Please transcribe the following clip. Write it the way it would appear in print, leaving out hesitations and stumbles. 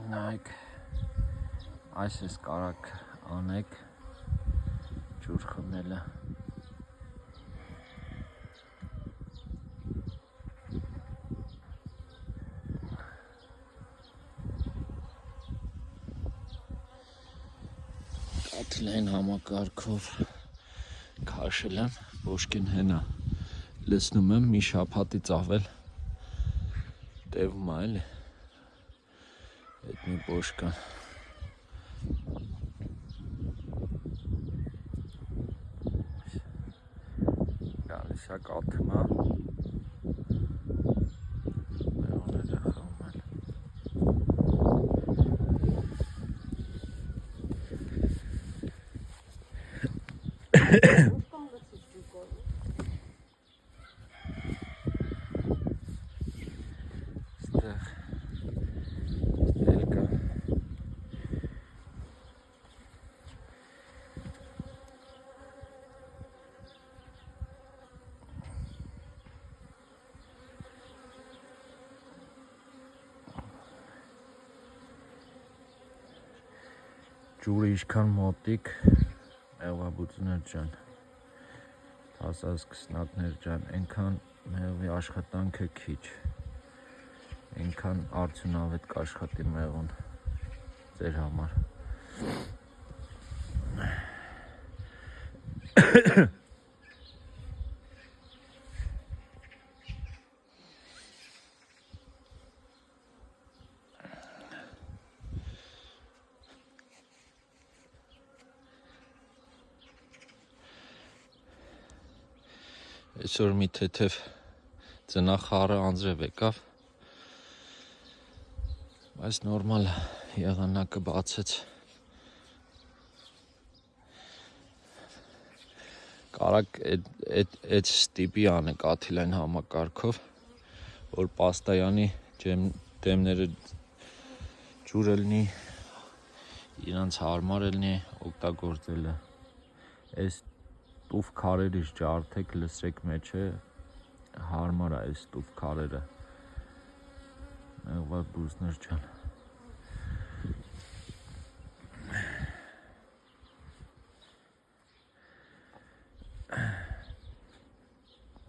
Նայեք, այս էս կարակ անեք ջուր խմելը։ Կաթիլային համակարգով քաշել եմ, բոշկին հենա լցնում եմ մի շաբաթից ավել տևում է էլի այդ մի բոշկան գալիս է կաթում է մեղուները խմել ջուրը ինչքան մոտիկ մեղվաբուծներ ջան, հասազկսնակներ ջան, այնքան մեղվի աշխատանքը քիչ, այնքան արդյունավետ կաշխատի մեղուն ձեր համար։ Այսօր մի թեթև ծնախառը անձրև եկավ, բայց նորմալ եղանակը բացեց, կարակ այդ ստիպի անեք կաթիլային համակարգով, որ պաստայանի դեմները ջուր լինի, իրանց հարմար լինի օգտագործելը, այս տուֆ քարերից ջարդեք, լսեք մեջը, հարմար է այս տուֆ քարերը, մեղվաբույսներ ջան։